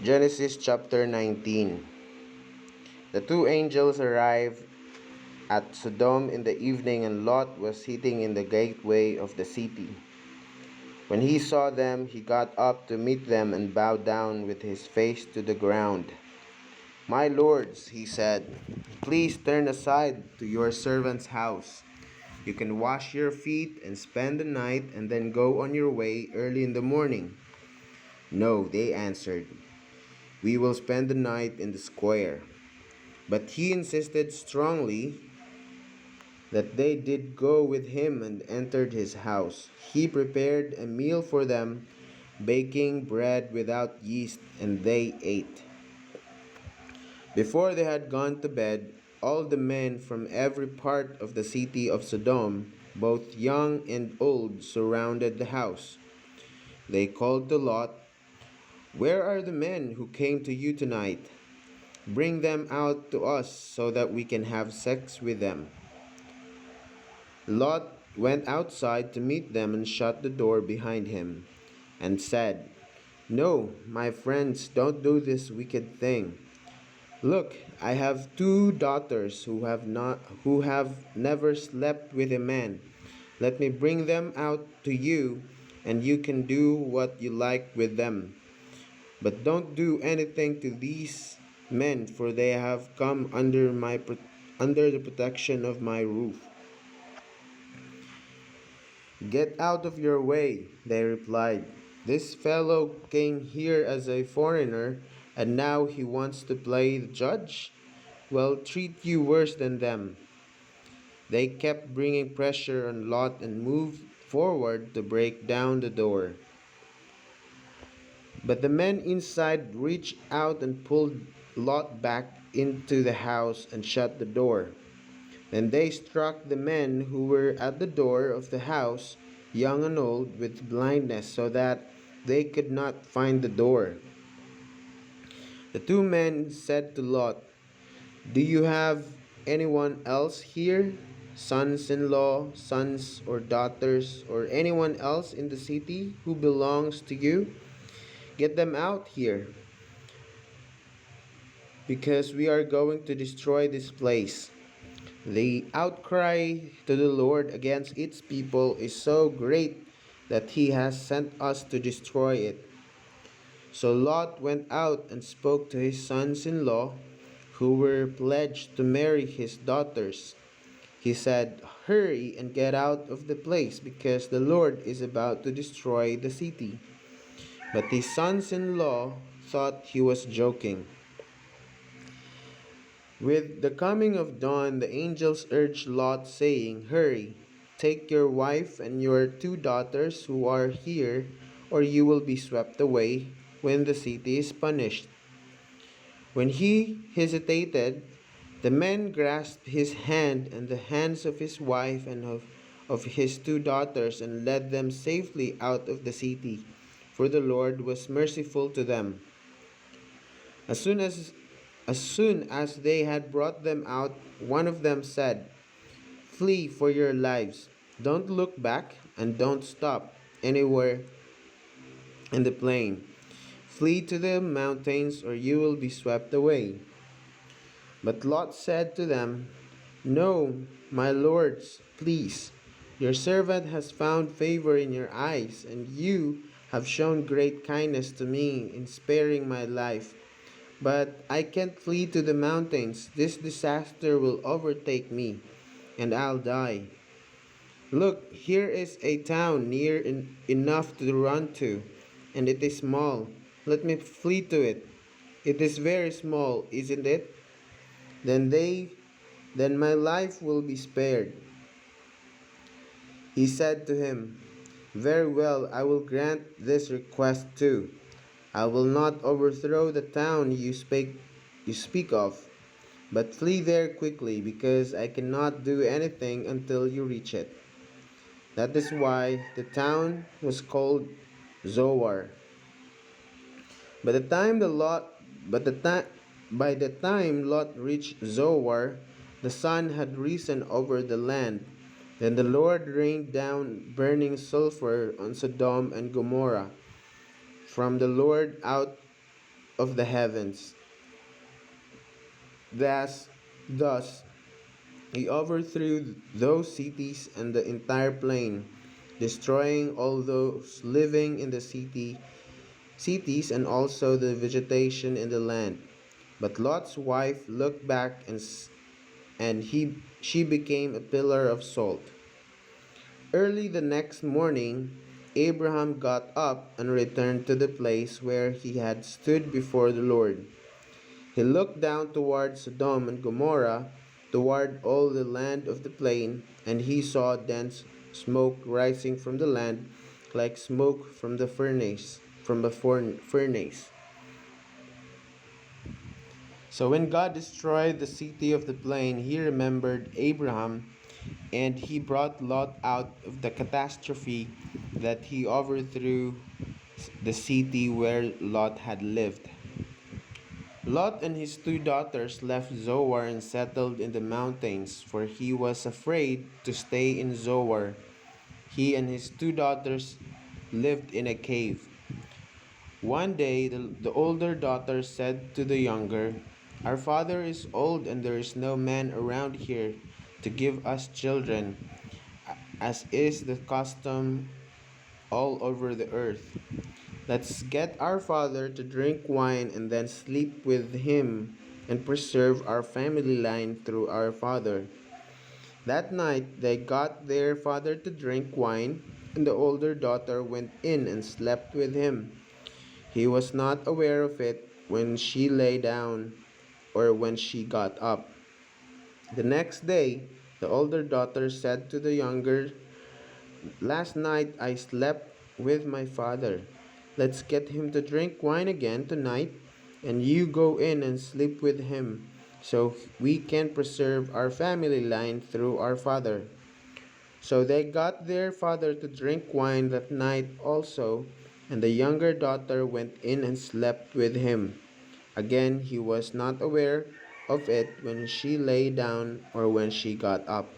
Genesis chapter 19. The two angels arrived at Sodom in the evening, and Lot was sitting in the gateway of the city. When he saw them, he got up to meet them and bowed down with his face to the ground. "My lords," he said, "please turn aside to your servant's house. You can wash your feet and spend the night and then go on your way early in the morning." "No," they answered, "we will spend the night in the square." But he insisted strongly that they did go with him and entered his house. He prepared a meal for them, baking bread without yeast, and they ate. Before they had gone to bed, all the men from every part of the city of Sodom, both young and old, surrounded the house. They called to Lot, "Where are the men who came to you tonight? Bring them out to us so that we can have sex with them." Lot went outside to meet them and shut the door behind him and said, "No, my friends, don't do this wicked thing. Look, I have two daughters who have never slept with a man. Let me bring them out to you, and you can do what you like with them. But don't do anything to these men, for they have come under the protection of my roof." "Get out of your way," they replied. "This fellow came here as a foreigner, and now he wants to play the judge? Well, treat you worse than them." They kept bringing pressure on Lot and moved forward to break down the door. But the men inside reached out and pulled Lot back into the house and shut the door. Then they struck the men who were at the door of the house, young and old, with blindness, so that they could not find the door. The two men said to Lot, "Do you have anyone else here? Sons in law, sons or daughters, or anyone else in the city who belongs to you? Get them out here, because we are going to destroy this place." The outcry to the Lord against its people is so great that he has sent us to destroy it. So Lot went out and spoke to his sons in law, who were pledged to marry his daughters. He said, "Hurry and get out of the place, because the Lord is about to destroy the city." But his sons in law thought he was joking. With the coming of dawn, the angels urged Lot, saying, "Hurry, take your wife and your two daughters who are here, or you will be swept away when the city is punished." When he hesitated, the men grasped his hand and the hands of his wife and of his two daughters and led them safely out of the city, for the Lord was merciful to them. As soon as as soon as they had brought them out, one of them said, "Flee for your lives. Don't look back and don't stop anywhere in the plain. Flee to the mountains or you will be swept away." But Lot said to them, "No, my lords, please. Your servant has found favor in your eyes, and you have shown great kindness to me in sparing my life. But I can't flee to the mountains. This disaster will overtake me, and I'll die. Look, here is a town enough to run to, and it is small. Let me flee to it. It is very small, isn't it? Then then my life will be spared." He said to him, "Very well, I will grant this request too. I will not overthrow the town you speak of, but flee there quickly, because I cannot do anything until you reach it." That is why the town was called Zoar. By the time the Lot, but the time By the time Lot reached Zoar, the sun had risen over the land. Then the Lord rained down burning sulfur on Sodom and Gomorrah from the Lord out of the heavens. Thus he overthrew those cities and the entire plain, destroying all those living in the cities and also the vegetation in the land. But Lot's wife looked back and she became a pillar of salt. Early the next morning, Abraham got up and returned to the place where he had stood before the Lord. He looked down toward Sodom and Gomorrah, toward all the land of the plain, and he saw dense smoke rising from the land, like smoke from the furnace. So when God destroyed the city of the plain, he remembered Abraham, and he brought Lot out of the catastrophe that he overthrew the city where Lot had lived. Lot and his two daughters left Zoar and settled in the mountains, for he was afraid to stay in Zoar. He and his two daughters lived in a cave. One day, the older daughter said to the younger, "Our father is old and there is no man around here to give us children, as is the custom all over the earth. Let's get our father to drink wine and then sleep with him and preserve our family line through our father." That night they got their father to drink wine, and the older daughter went in and slept with him. He was not aware of it when she lay down or when she got up. The next day, the older daughter said to the younger, "Last night I slept with my father. Let's get him to drink wine again tonight, and you go in and sleep with him, so we can preserve our family line through our father." So they got their father to drink wine that night also, and the younger daughter went in and slept with him. Again, he was not aware of it when she lay down or when she got up.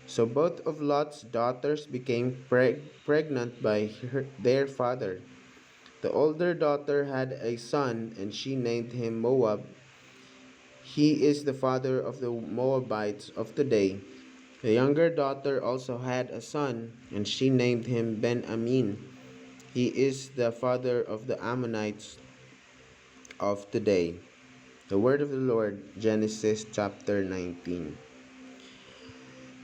So both of Lot's daughters became pregnant by their father. The older daughter had a son, and she named him Moab. He is the father of the Moabites of today. The younger daughter also had a son, and she named him Ben-Amin. He is the father of the Ammonites of today. The word of the Lord, Genesis chapter 19.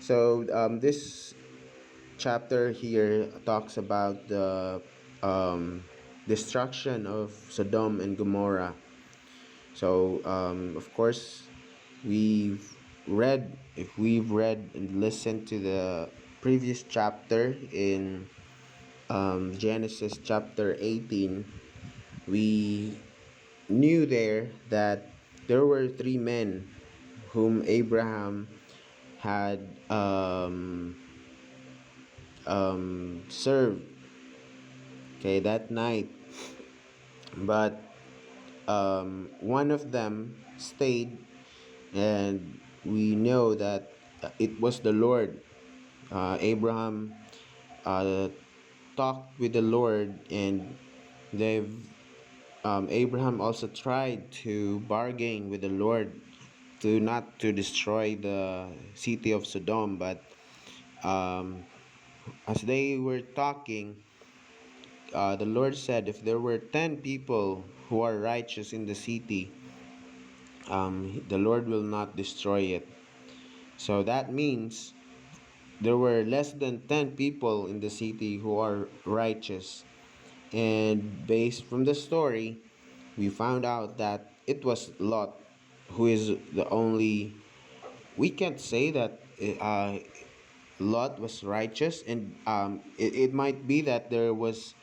So this chapter here talks about the um, destruction of Sodom and Gomorrah. So of course, if we've read and listened to the previous chapter in Genesis chapter 18, we knew there that there were three men whom Abraham had served, okay, that night. But one of them stayed, and we know that it was the Lord. Abraham uh, talked with the Lord, and they've Abraham also tried to bargain with the Lord to not to destroy the city of Sodom, but um, as they were talking, the Lord said, if there were 10 people who are righteous in the city, the Lord will not destroy it. So that means there were less than 10 people in the city who are righteous. And based from the story, we found out that it was Lot who is the only. We can't say that Lot was righteous, and it might be that there was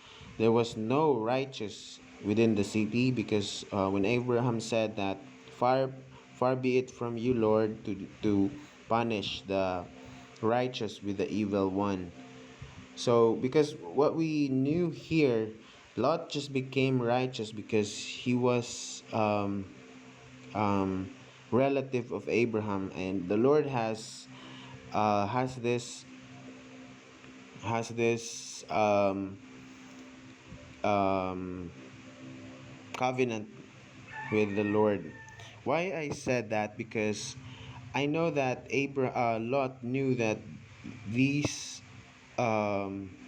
no righteous within the city, because when Abraham said that, far be it from you, Lord, to punish the righteous with the evil one. So because what we knew here, Lot just became righteous because he was um, relative of Abraham, and the Lord has this um, covenant with the Lord. Why I said that? Because I know that Lot knew that these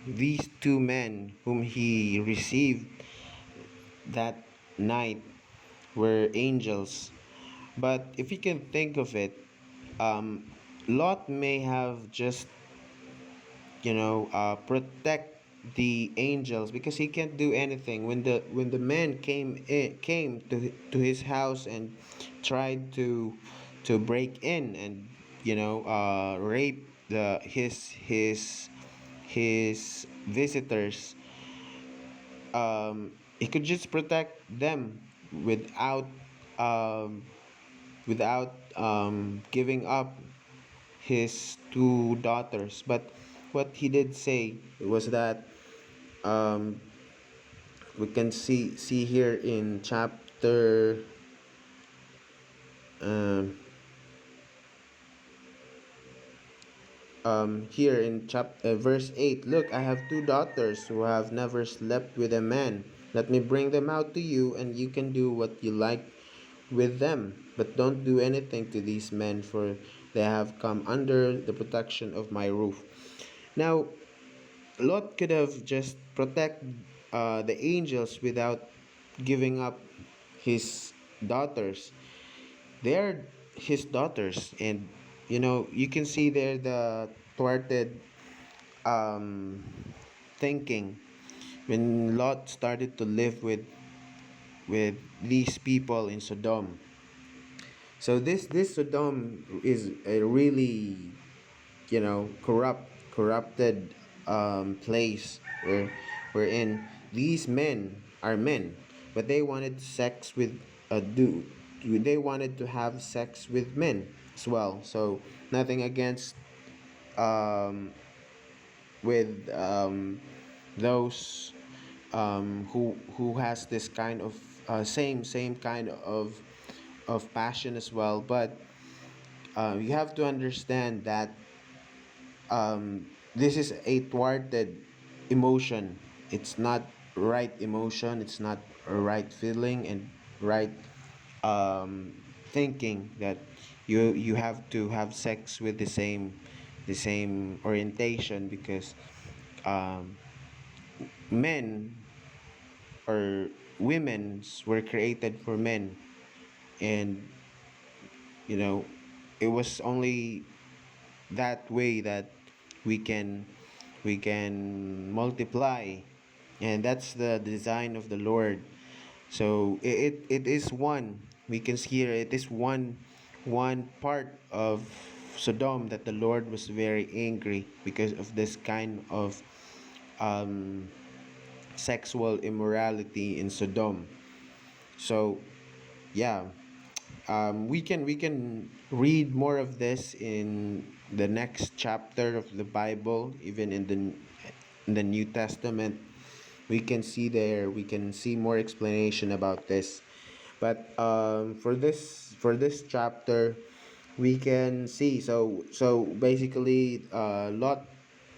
these two men whom he received that night were angels. But if you can think of it, Lot may have just protect the angels because he can't do anything when the man came to his house and tried to break in and rape his visitors. He could just protect them without um, giving up his two daughters. But what he did say was that um, we can see here in chapter um, here in chapter verse 8. Look, I have two daughters who have never slept with a man. Let me bring them out to you, and you can do what you like with them. But don't do anything to these men, for they have come under the protection of my roof. Now, Lot could have just protect the angels without giving up his daughters. They are his daughters, and you can see there the thwarted um, thinking when Lot started to live with these people in Sodom. So this Sodom is a really corrupted place wherein these men are men, but they wanted sex with do they wanted to have sex with men as well. So nothing against um, with those who has this kind of same kind of passion as well, but you have to understand that this is a thwarted emotion. It's not right emotion. It's not a right feeling and right um, thinking that you have to have sex with the same orientation because um, men or women's were created for men, and you know it was only that way that we can we can multiply, and that's the design of the Lord. So it is one, we can see here, it is one part of Sodom that the Lord was very angry because of this kind of um, sexual immorality in Sodom. So yeah, we can read more of this in the next chapter of the Bible, even in the New Testament. We can see more explanation about this. But for this chapter, we can see, so basically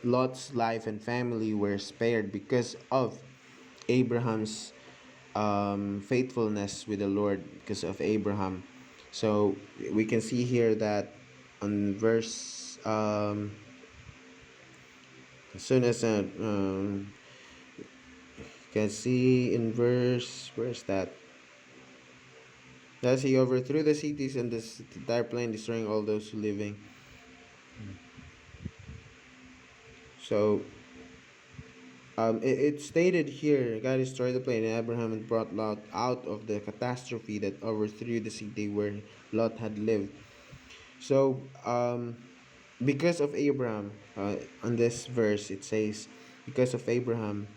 Lot's life and family were spared because of Abraham's faithfulness with the Lord, because of Abraham. So we can see here that on verse as soon as you can see in verse, where's that? Thus he overthrew the cities and the entire plain, destroying all those who living. So it stated here, God destroyed the plain, and Abraham had brought Lot out of the catastrophe that overthrew the city where Lot had lived. So because of Abraham, on this verse it says, because of Abraham,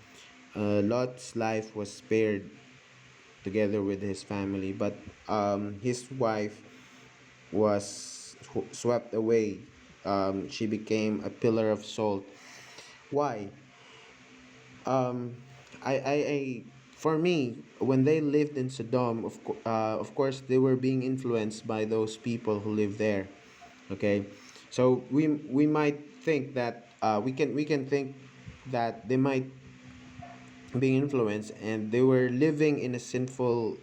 Lot's life was spared together with his family, but his wife was swept away. She became a pillar of salt. Why? Um, I for me, when they lived in Sodom, of course, they were being influenced by those people who live there. Okay, so we might think that we can think that they might being influenced, and they were living in a sinful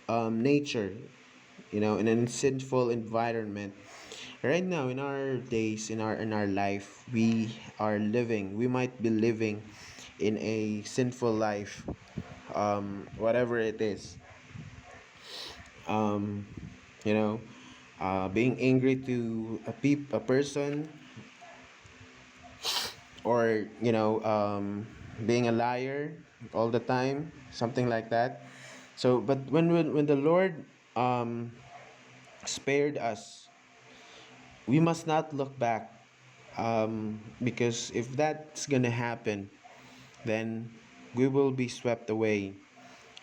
nature, in a sinful environment. Right now, in our days, in our life, we might be living in a sinful life, whatever it is. um, you know, being angry to a person, or being a liar all the time, something like that. So, but when the Lord spared us, we must not look back, because if that's gonna happen, then we will be swept away.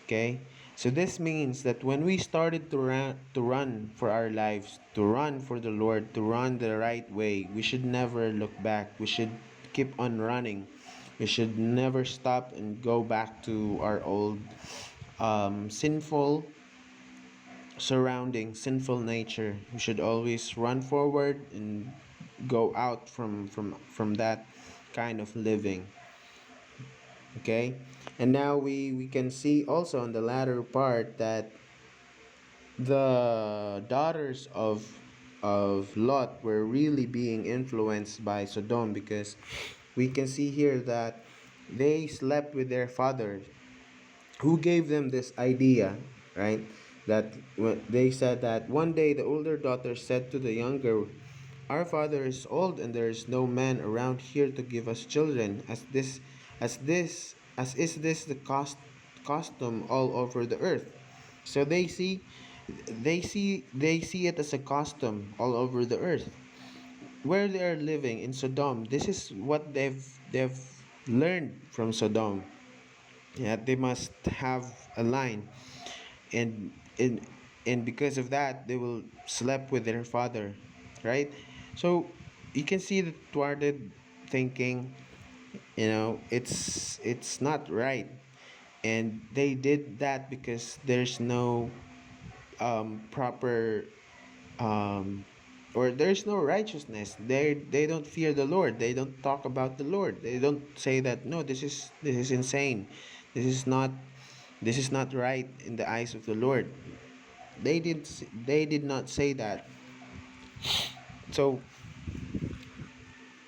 Okay? So this means that when we started to run for our lives, to run for the Lord, to run the right way, we should never look back. We should keep on running. We should never stop and go back to our old sinful surrounding, sinful nature. We should always run forward and go out from that kind of living. Okay? And now we can see also on the latter part that the daughters of Lot were really being influenced by Sodom, because we can see here that they slept with their father. Who gave them this idea, right? That they said that one day the older daughter said to the younger, "Our father is old, and there is no man around here to give us children. As is this the custom all over the earth." So they see it as a custom all over the earth. Where they are living in Sodom, this is what they've learned from Sodom. Yeah, they must have a line, and and and because of that, they will sleep with their father, right? So you can see the thwarted thinking. It's not right, and they did that because there's no proper, um, or there's no righteousness. They don't fear the Lord. They don't talk about the Lord. They don't say that, no, this is insane. This is not this is not right in the eyes of the Lord. They did not say that. So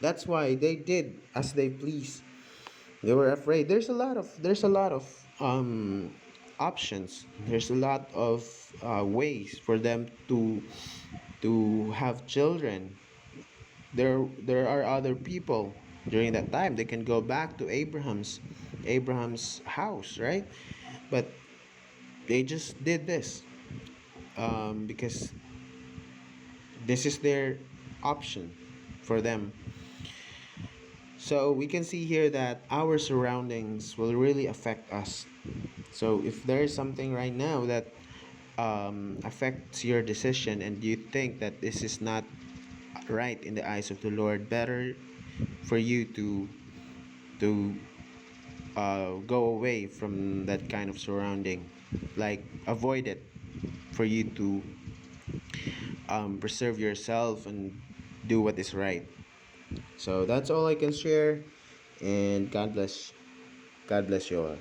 that's why they did as they please. They were afraid. There's a lot of options. There's a lot of ways for them to have children. There are other people during that time. They can go back to Abraham's house, right? But they just did this, because this is their option for them. So we can see here that our surroundings will really affect us. So if there is something right now that affects your decision, and you think that this is not right in the eyes of the Lord, better for you to go away from that kind of surrounding, like avoid it, for you to preserve yourself and do what is right. So that's all I can share, and God bless you all.